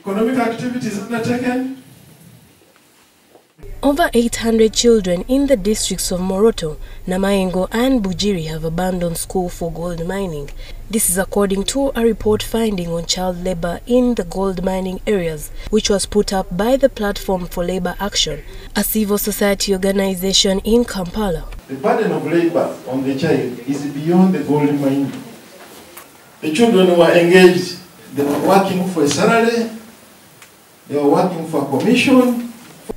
economic activities undertaken. Over 800 children in the districts of Moroto, Namayingo and Bugiri have abandoned school for gold mining. This is according to a report finding on child labor in the gold mining areas, which was put up by the Platform for Labor Action, a civil society organization in Kampala. The burden of labor on the child is beyond the gold mining. The children were engaged, they were working for a salary, they were working for a commission.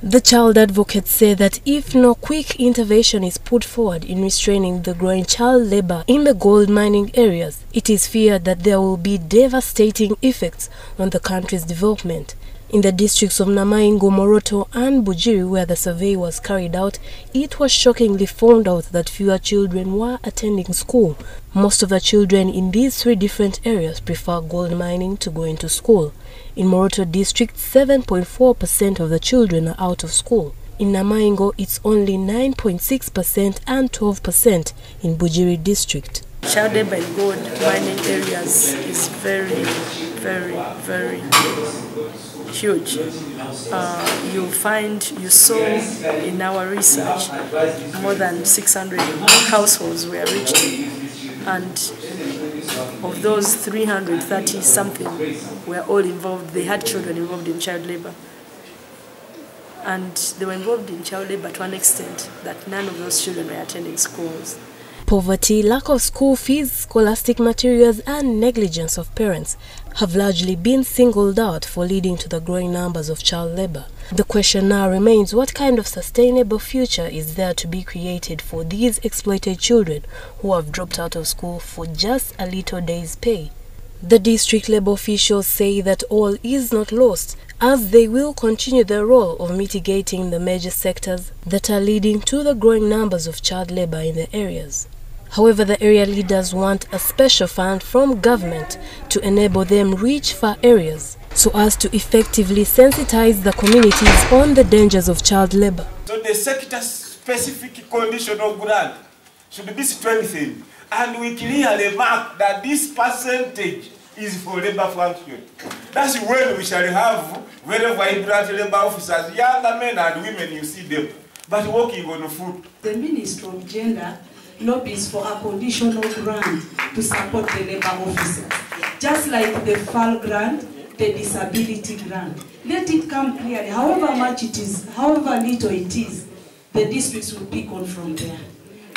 The child advocates say that if no quick intervention is put forward in restraining the growing child labor in the gold mining areas, it is feared that there will be devastating effects on the country's development. In the districts of Namayingo, Moroto and Bugiri, where the survey was carried out, it was shockingly found out that fewer children were attending school. Most of the children in these three different areas prefer gold mining to going to school. In Moroto district, 7.4% of the children are out of school. In Namayingo, it's only 9.6% and 12% in Bugiri district. Child labor in gold mining areas is very huge. You saw in our research more than 600 households were reached, and of those 330 something were all involved. They had children involved in child labor, and they were involved in child labor to an extent that none of those children were attending schools. Poverty, lack of school fees, scholastic materials and negligence of parents have largely been singled out for leading to the growing numbers of child labor. The question now remains, what kind of sustainable future is there to be created for these exploited children who have dropped out of school for just a little day's pay? The district labor officials say that all is not lost, as they will continue their role of mitigating the major sectors that are leading to the growing numbers of child labor in the areas. However, the area leaders want a special fund from government to enable them reach far areas so as to effectively sensitize the communities on the dangers of child labor. So the sector-specific conditional grant should be strengthened, and we clearly mark that this percentage is for labor function. That's when we shall have very vibrant labor officers, younger men and women, you see them, but working on foot. The Ministry of Gender lobbies for a conditional grant to support the labor officers, just like the FAL grant, the disability grant. Let it come clearly, however much it is, however little it is, the districts will pick on from there.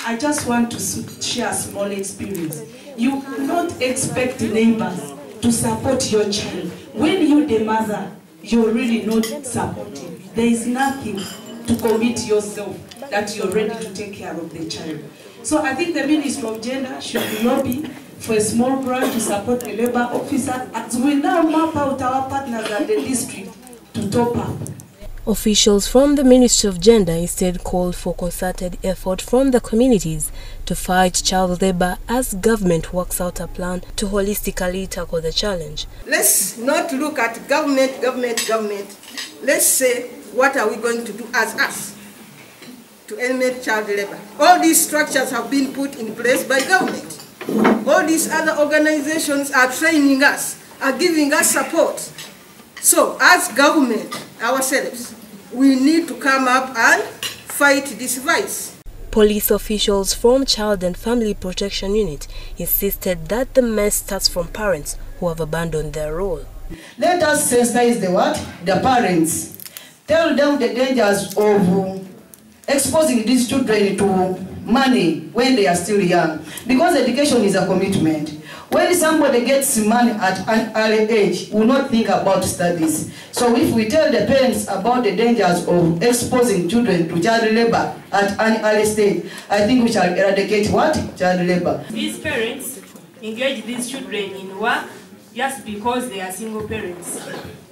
I just want to share a small experience. You cannot expect neighbors to support your child. When you, the mother, you're really not supporting. There is nothing to commit yourself that you're ready to take care of the child. So I think the Ministry of Gender should lobby for a small grant to support the labor officer as we now map out our partners at the district to top up. Officials from the Ministry of Gender instead called for concerted effort from the communities to fight child labor as government works out a plan to holistically tackle the challenge. Let's not look at government. Let's say, what are we going to do as us to eliminate child labor? All these structures have been put in place by government. All these other organizations are training us, are giving us support. So, as government, ourselves, we need to come up and fight this vice. Police officials from Child and Family Protection Unit insisted that the mess starts from parents who have abandoned their role. Let us sensitize the parents. Tell them the dangers of exposing these children to money when they are still young. Because education is a commitment. When somebody gets money at an early age, will not think about studies. So if we tell the parents about the dangers of exposing children to child labor at an early stage, I think we shall eradicate what? Child labor. These parents engage these children in work just because they are single parents.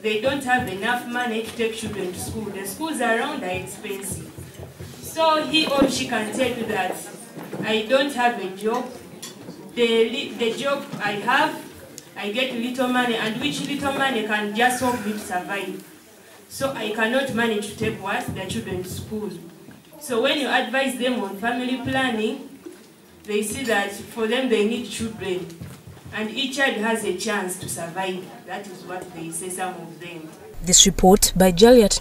They don't have enough money to take children to school. The schools around are expensive. So he or she can tell you that I don't have a job. The job I have, I get little money, and which little money can just help me to survive. So I cannot manage to take their children to school. So when you advise them on family planning, they see that for them they need children. and each child has a chance to survive. That is what they say, some of them. This report by Handshake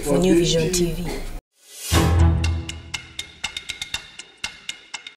for New Vision TV.